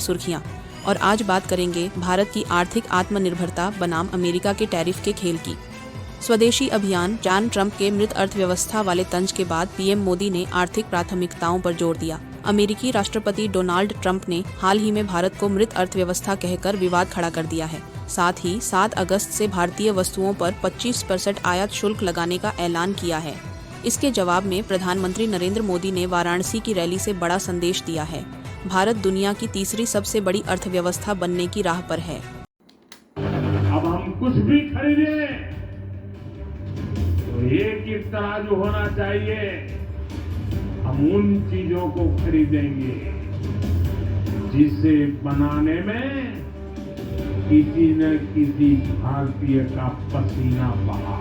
सुर्खियां। और आज बात करेंगे भारत की आर्थिक आत्मनिर्भरता बनाम अमेरिका के टैरिफ के खेल की। स्वदेशी अभियान जान ट्रंप के मृत अर्थव्यवस्था वाले तंज के बाद पीएम मोदी ने आर्थिक प्राथमिकताओं पर जोर दिया। अमेरिकी राष्ट्रपति डोनाल्ड ट्रंप ने हाल ही में भारत को मृत अर्थव्यवस्था कहकर विवाद खड़ा कर दिया है। साथ ही 7 अगस्त से भारतीय वस्तुओं पर 25% आयात शुल्क लगाने का ऐलान किया है। इसके जवाब में प्रधानमंत्री नरेंद्र मोदी ने वाराणसी की रैली से बड़ा संदेश दिया है। भारत दुनिया की तीसरी सबसे बड़ी अर्थव्यवस्था बनने की राह पर है। अब हम कुछ भी खरीदें तो एक ही तराजू होना चाहिए। हम उन चीजों को खरीदेंगे जिसे बनाने में किसी न किसी भारतीय का पसीना बहा।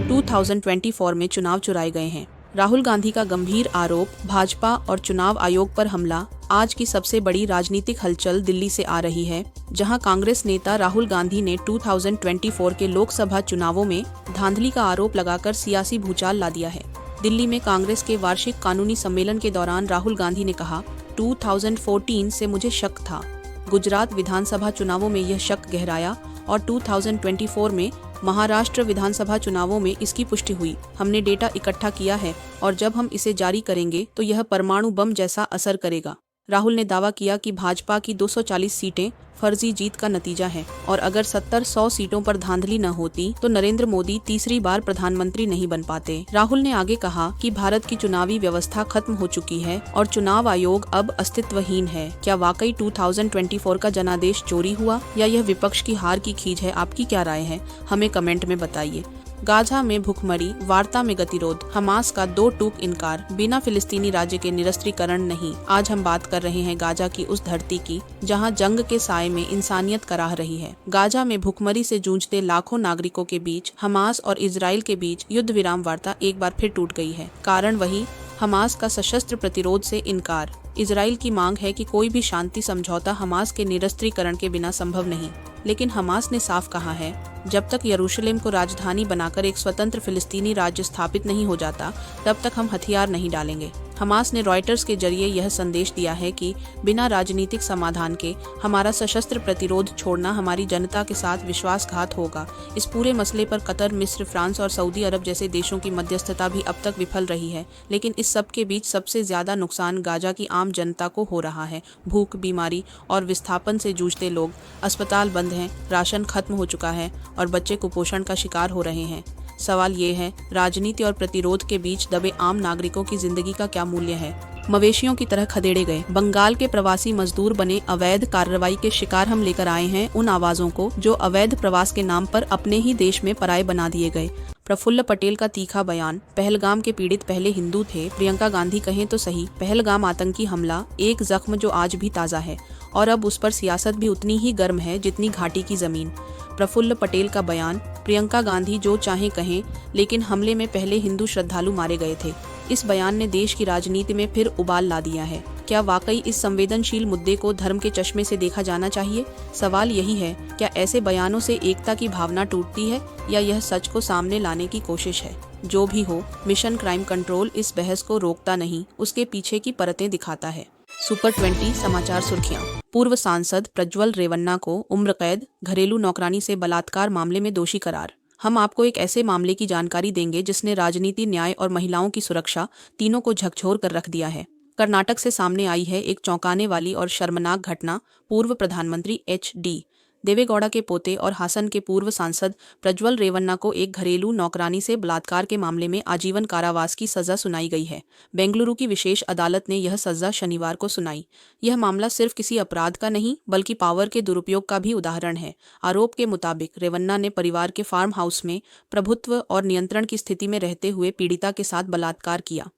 2024 में चुनाव चुराए गए हैं। राहुल गांधी का गंभीर आरोप, भाजपा और चुनाव आयोग पर हमला। आज की सबसे बड़ी राजनीतिक हलचल दिल्ली से आ रही है, जहां कांग्रेस नेता राहुल गांधी ने 2024 के लोकसभा चुनावों में धांधली का आरोप लगाकर सियासी भूचाल ला दिया है। दिल्ली में कांग्रेस के वार्षिक कानूनी सम्मेलन के दौरान राहुल गांधी ने कहा, 2014 से मुझे शक था। गुजरात विधानसभा चुनावों में यह शक गहराया और 2024 में महाराष्ट्र विधानसभा चुनावों में इसकी पुष्टि हुई। हमने डेटा इकट्ठा किया है और जब हम इसे जारी करेंगे तो यह परमाणु बम जैसा असर करेगा। राहुल ने दावा किया कि भाजपा की 240 सीटें फर्जी जीत का नतीजा है और अगर 70-100 सीटों पर धांधली न होती तो नरेंद्र मोदी तीसरी बार प्रधानमंत्री नहीं बन पाते। राहुल ने आगे कहा कि भारत की चुनावी व्यवस्था खत्म हो चुकी है और चुनाव आयोग अब अस्तित्वहीन है। क्या वाकई 2024 का जनादेश चोरी हुआ या यह विपक्ष की हार की खींच है? आपकी क्या राय है? हमें कमेंट में बताइए। गाजा में भुखमरी, वार्ता में गतिरोध, हमास का 2 टूक इनकार, बिना फिलिस्तीनी राज्य के निरस्त्रीकरण नहीं। आज हम बात कर रहे हैं गाजा की उस धरती की जहां जंग के साए में इंसानियत कराह रही है। गाजा में भुखमरी से जूझते लाखों नागरिकों के बीच हमास और इजराइल के बीच युद्ध विराम वार्ता एक बार फिर टूट गई है। कारण वही हमास का सशस्त्र प्रतिरोध से इनकार। इजराइल की मांग है कि कोई भी शांति समझौता हमास के निरस्त्रीकरण के बिना संभव नहीं, लेकिन हमास ने साफ कहा है, जब तक यरूशलेम को राजधानी बनाकर एक स्वतंत्र फिलिस्तीनी राज्य स्थापित नहीं हो जाता, तब तक हम हथियार नहीं डालेंगे। हमास ने रॉयटर्स के जरिए यह संदेश दिया है कि बिना राजनीतिक समाधान के हमारा सशस्त्र प्रतिरोध छोड़ना हमारी जनता के साथ विश्वासघात होगा। इस पूरे मसले पर कतर, मिस्र, फ्रांस और सऊदी अरब जैसे देशों की मध्यस्थता भी अब तक विफल रही है, लेकिन इस सब के बीच सबसे ज्यादा नुकसान गाजा की आम जनता को हो रहा है। भूख, बीमारी और विस्थापन से जूझते लोग, अस्पताल बंद हैं, राशन खत्म हो चुका है और बच्चे कुपोषण का शिकार हो रहे हैं। सवाल ये है, राजनीति और प्रतिरोध के बीच दबे आम नागरिकों की जिंदगी का क्या मूल्य है? मवेशियों की तरह खदेड़े गए बंगाल के प्रवासी मजदूर बने अवैध कार्रवाई के शिकार। हम लेकर आए हैं उन आवाजों को जो अवैध प्रवास के नाम पर अपने ही देश में पराये बना दिए गए। प्रफुल्ल पटेल का तीखा बयान, पहलगाम के पीड़ित पहले हिंदू थे, प्रियंका गांधी कहें तो सही। पहलगाम आतंकी हमला एक जख्म जो आज भी ताज़ा है और अब उस पर सियासत भी उतनी ही गर्म है जितनी घाटी की जमीन। प्रफुल्ल पटेल का बयान, प्रियंका गांधी जो चाहे कहें, लेकिन हमले में पहले हिंदू श्रद्धालु मारे गए थे। इस बयान ने देश की राजनीति में फिर उबाल ला दिया है। क्या वाकई इस संवेदनशील मुद्दे को धर्म के चश्मे से देखा जाना चाहिए? सवाल यही है, क्या ऐसे बयानों से एकता की भावना टूटती है या यह सच को सामने लाने की कोशिश है? जो भी हो, मिशन क्राइम कंट्रोल इस बहस को रोकता नहीं, उसके पीछे की परतें दिखाता है। सुपर 20 समाचार सुर्खियां। पूर्व सांसद प्रज्वल रेवन्ना को उम्र कैद, घरेलू नौकरानी से बलात्कार मामले में दोषी करार। हम आपको एक ऐसे मामले की जानकारी देंगे जिसने राजनीति, न्याय और महिलाओं की सुरक्षा तीनों को झकझोर कर रख दिया है। कर्नाटक से सामने आई है एक चौंकाने वाली और शर्मनाक घटना। पूर्व प्रधानमंत्री एच.डी. देवेगौड़ा के पोते और हासन के पूर्व सांसद प्रज्वल रेवन्ना को एक घरेलू नौकरानी से बलात्कार के मामले में आजीवन कारावास की सजा सुनाई गई है। बेंगलुरु की विशेष अदालत ने यह सजा शनिवार को सुनाई। यह मामला सिर्फ किसी अपराध का नहीं बल्कि पावर के दुरुपयोग का भी उदाहरण है। आरोप के मुताबिक रेवन्ना ने परिवार के फार्म हाउस में प्रभुत्व और नियंत्रण की स्थिति में रहते हुए पीड़िता के साथ बलात्कार किया।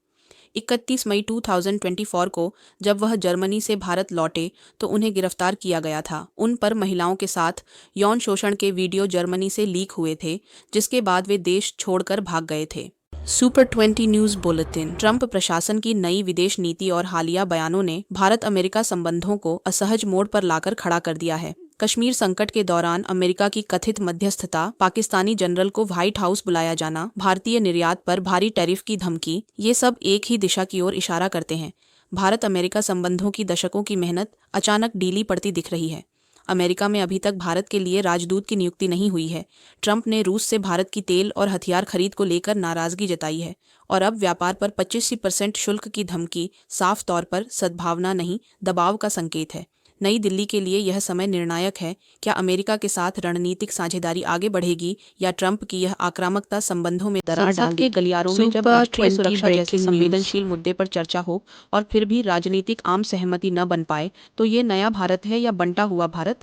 31 मई 2024 को जब वह जर्मनी से भारत लौटे तो उन्हें गिरफ्तार किया गया था। उन पर महिलाओं के साथ यौन शोषण के वीडियो जर्मनी से लीक हुए थे, जिसके बाद वे देश छोड़कर भाग गए थे। Super 20 news bulletin. ट्रंप प्रशासन की नई विदेश नीति और हालिया बयानों ने भारत अमेरिका संबंधों को असहज मोड़ पर लाकर खड़ा कर दिया है। कश्मीर संकट के दौरान अमेरिका की कथित मध्यस्थता, पाकिस्तानी जनरल को व्हाइट हाउस बुलाया जाना, भारतीय निर्यात पर भारी टैरिफ की धमकी, ये सब एक ही दिशा की ओर इशारा करते हैं। भारत अमेरिका संबंधों की दशकों की मेहनत अचानक ढीली पड़ती दिख रही है। अमेरिका में अभी तक भारत के लिए राजदूत की नियुक्ति नहीं हुई है। ट्रंप ने रूस से भारत की तेल और हथियार खरीद को लेकर नाराजगी जताई है और अब व्यापार पर 25% शुल्क की धमकी साफ तौर पर सद्भावना नहीं, दबाव का संकेत है। नई दिल्ली के लिए यह समय निर्णायक है। क्या अमेरिका के साथ रणनीतिक साझेदारी आगे बढ़ेगी या ट्रंप की यह आक्रामकता संबंधों में दरार डाल देगी? गलियारों में जब राष्ट्रीय सुरक्षा जैसे संवेदनशील मुद्दे पर चर्चा हो और फिर भी राजनीतिक आम सहमति न बन पाए, तो ये नया भारत है या बंटा हुआ भारत?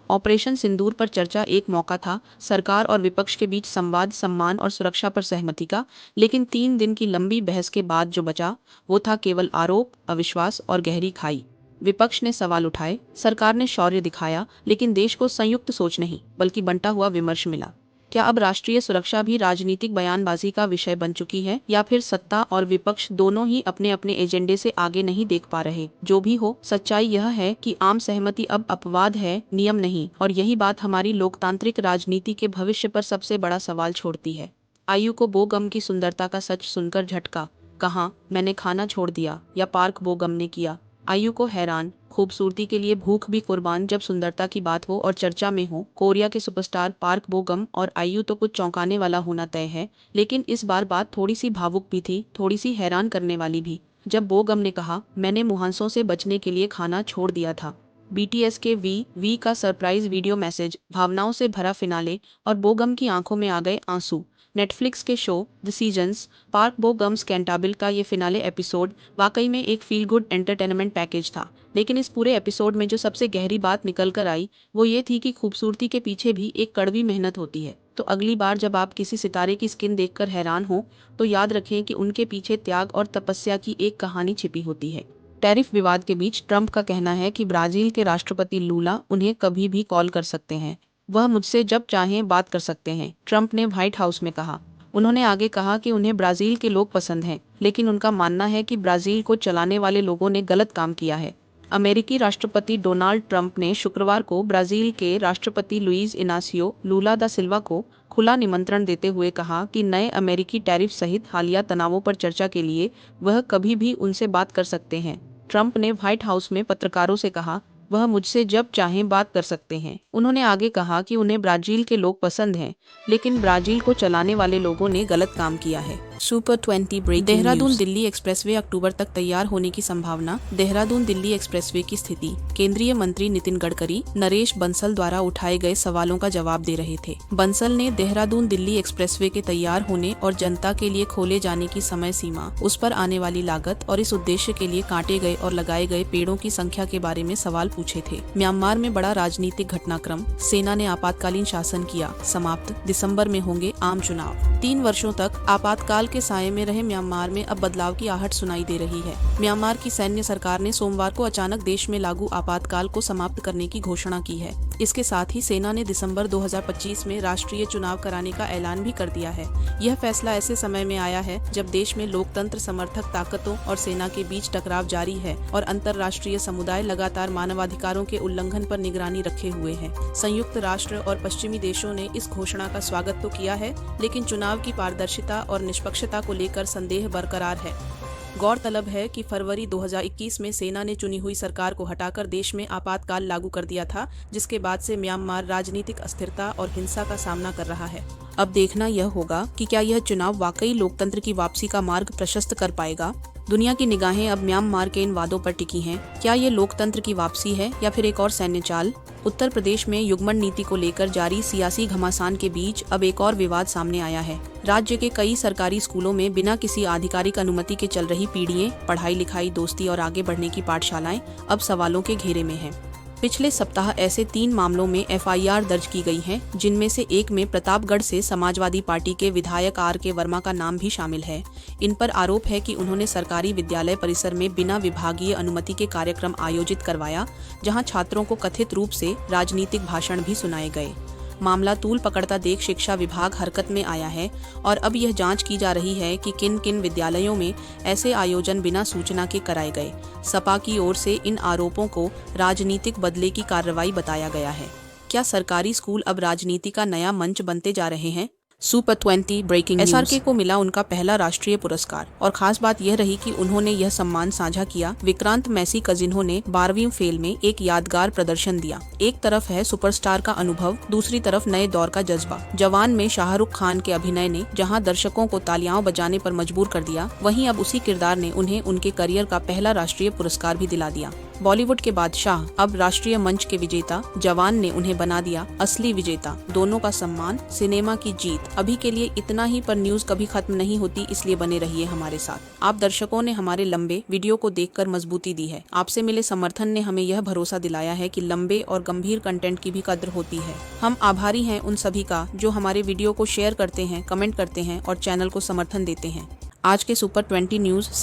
ऑपरेशन सिंदूर पर चर्चा एक मौका था सरकार और विपक्ष के बीच संवाद, सम्मान और सुरक्षा पर सहमति का, लेकिन 3 दिन की लंबी बहस के बाद जो बचा वो था केवल आरोप, अविश्वास और गहरी खाई। विपक्ष ने सवाल उठाए, सरकार ने शौर्य दिखाया, लेकिन देश को संयुक्त सोच नहीं बल्कि बंटा हुआ विमर्श मिला। क्या अब राष्ट्रीय सुरक्षा भी राजनीतिक बयानबाजी का विषय बन चुकी है या फिर सत्ता और विपक्ष दोनों ही अपने अपने एजेंडे से आगे नहीं देख पा रहे? जो भी हो, सच्चाई यह है कि आम सहमति अब अपवाद है, नियम नहीं, और यही बात हमारी लोकतांत्रिक राजनीति के भविष्य पर सबसे बड़ा सवाल छोड़ती है। आयु को बोगम की सुंदरता का सच सुनकर झटका, कहा मैंने खाना छोड़ दिया या पार्क बोगम ने किया। आयु को हैरान, खूबसूरती के लिए भूख भी कुर्बान। जब सुंदरता की बात हो और चर्चा में हो कोरिया के सुपरस्टार पार्क बोगम और आयु, तो कुछ चौंकाने वाला होना तय है। लेकिन इस बार बात थोड़ी सी भावुक भी थी, थोड़ी सी हैरान करने वाली भी। जब बोगम ने कहा मैंने मुहांसों से बचने के लिए खाना छोड़ दिया था। बीटीएस के वी का सरप्राइज वीडियो मैसेज, भावनाओं से भरा फिनाले और बोगम की आंखों में आ गए आंसू। नेटफ्लिक्स के show the seasons park बोगम्स Cantabil का ये फिनाले एपिसोड वाकई में एक फील गुड एंटरटेनमेंट पैकेज था। लेकिन इस पूरे एपिसोड में जो सबसे गहरी बात निकल कर आई वो ये थी कि खूबसूरती के पीछे भी एक कड़वी मेहनत होती है। तो अगली बार जब आप किसी सितारे की स्किन देखकर हैरान हो तो याद रखें कि उनके पीछे त्याग और तपस्या की एक कहानी छिपी होती है। टैरिफ विवाद के बीच ट्रंप का कहना है कि ब्राजील के राष्ट्रपति लूला उन्हें कभी भी कॉल कर सकते हैं, वह मुझसे जब चाहें बात कर सकते हैं, ट्रंप ने व्हाइट हाउस में कहा। उन्होंने आगे कहा कि उन्हें ब्राजील के लोग पसंद हैं, लेकिन उनका मानना है कि ब्राजील को चलाने वाले लोगों ने गलत काम किया है। अमेरिकी राष्ट्रपति डोनाल्ड ट्रंप ने शुक्रवार को ब्राजील के राष्ट्रपति लुइस इनासियो लूला दा सिल्वा को खुला निमंत्रण देते हुए कहा कि नए अमेरिकी टैरिफ सहित हालिया तनावों पर चर्चा के लिए वह कभी भी उनसे बात कर सकते हैं। ट्रंप ने व्हाइट हाउस में पत्रकारों से कहा वह मुझसे जब चाहें बात कर सकते हैं। उन्होंने आगे कहा कि उन्हें ब्राजील के लोग पसंद हैं, लेकिन ब्राजील को चलाने वाले लोगों ने गलत काम किया है। Super 20 breaking Dehradun Delhi expressway अक्टूबर तक तैयार होने की संभावना। देहरादून दिल्ली एक्सप्रेसवे की स्थिति केंद्रीय मंत्री नितिन गडकरी नरेश बंसल द्वारा उठाए गए सवालों का जवाब दे रहे थे। बंसल ने देहरादून दिल्ली एक्सप्रेसवे के तैयार होने और जनता के लिए खोले जाने की समय सीमा, उस पर आने वाली लागत और इस उद्देश्य के लिए काटे गए और लगाए गए पेड़ों की संख्या के बारे में सवाल पूछे थे। म्यांमार में बड़ा राजनीतिक घटनाक्रम, सेना ने आपातकालीन शासन किया समाप्त, दिसंबर में होंगे आम चुनाव। 3 वर्षों तक आपातकाल के साये में रहे म्यांमार में अब बदलाव की आहट सुनाई दे रही है। म्यांमार की सैन्य सरकार ने सोमवार को अचानक देश में लागू आपातकाल को समाप्त करने की घोषणा की है। इसके साथ ही सेना ने दिसंबर 2025 में राष्ट्रीय चुनाव कराने का ऐलान भी कर दिया है। यह फैसला ऐसे समय में आया है जब देश में लोकतंत्र समर्थक ताकतों और सेना के बीच टकराव जारी है और अंतर्राष्ट्रीय समुदाय लगातार मानवाधिकारों के उल्लंघन पर निगरानी रखे हुए है। संयुक्त राष्ट्र और पश्चिमी देशों ने इस घोषणा का स्वागत तो किया है, लेकिन चुनाव की पारदर्शिता और निष्पक्षता को लेकर संदेह बरकरार है। गौरतलब है कि फरवरी 2021 में सेना ने चुनी हुई सरकार को हटाकर देश में आपातकाल लागू कर दिया था, जिसके बाद से म्यांमार राजनीतिक अस्थिरता और हिंसा का सामना कर रहा है। अब देखना यह होगा कि क्या यह चुनाव वाकई लोकतंत्र की वापसी का मार्ग प्रशस्त कर पाएगा। दुनिया की निगाहें अब म्यांमार के इन वादों पर टिकी हैं। क्या ये लोकतंत्र की वापसी है या फिर एक और सैन्य चाल? उत्तर प्रदेश में युग्मन नीति को लेकर जारी सियासी घमासान के बीच अब एक और विवाद सामने आया है। राज्य के कई सरकारी स्कूलों में बिना किसी आधिकारिक अनुमति के चल रही पीढ़ियां, पढ़ाई लिखाई, दोस्ती और आगे बढ़ने की पाठशालाएं अब सवालों के घेरे में हैं। पिछले सप्ताह ऐसे 3 मामलों में एफआईआर दर्ज की गई है, जिनमें से एक में प्रतापगढ़ से समाजवादी पार्टी के विधायक आर.के. वर्मा का नाम भी शामिल है। इन पर आरोप है कि उन्होंने सरकारी विद्यालय परिसर में बिना विभागीय अनुमति के कार्यक्रम आयोजित करवाया, जहां छात्रों को कथित रूप से राजनीतिक भाषण भी सुनाए गए। मामला तूल पकड़ता देख शिक्षा विभाग हरकत में आया है और अब यह जांच की जा रही है कि किन किन विद्यालयों में ऐसे आयोजन बिना सूचना के कराए गए। सपा की ओर से इन आरोपों को राजनीतिक बदले की कार्रवाई बताया गया है। क्या सरकारी स्कूल अब राजनीति का नया मंच बनते जा रहे हैं? सुपर 20 ब्रेकिंग एसआरके को मिला उनका पहला राष्ट्रीय पुरस्कार और खास बात यह रही कि उन्होंने यह सम्मान साझा किया विक्रांत मैसी का, जिन्होंने 12वीं फेल में एक यादगार प्रदर्शन दिया। एक तरफ है सुपरस्टार का अनुभव, दूसरी तरफ नए दौर का जज्बा। जवान में शाहरुख खान के अभिनय ने जहां दर्शकों को तालियां बजाने पर मजबूर कर दिया, वहीं अब उसी किरदार ने उन्हें उनके करियर का पहला राष्ट्रीय पुरस्कार भी दिला दिया। बॉलीवुड के बादशाह अब राष्ट्रीय मंच के विजेता, जवान ने उन्हें बना दिया असली विजेता। दोनों का सम्मान, सिनेमा की जीत। अभी के लिए इतना ही, पर न्यूज कभी खत्म नहीं होती, इसलिए बने रहिए हमारे साथ। आप दर्शकों ने हमारे लंबे वीडियो को देखकर मजबूती दी है। आपसे मिले समर्थन ने हमें यह भरोसा दिलाया है कि लंबे और गंभीर कंटेंट की भी कद्र होती है। हम आभारी हैं उन सभी का जो हमारे वीडियो को शेयर करते हैं, कमेंट करते हैं और चैनल को समर्थन देते हैं। आज के सुपर 20 न्यूज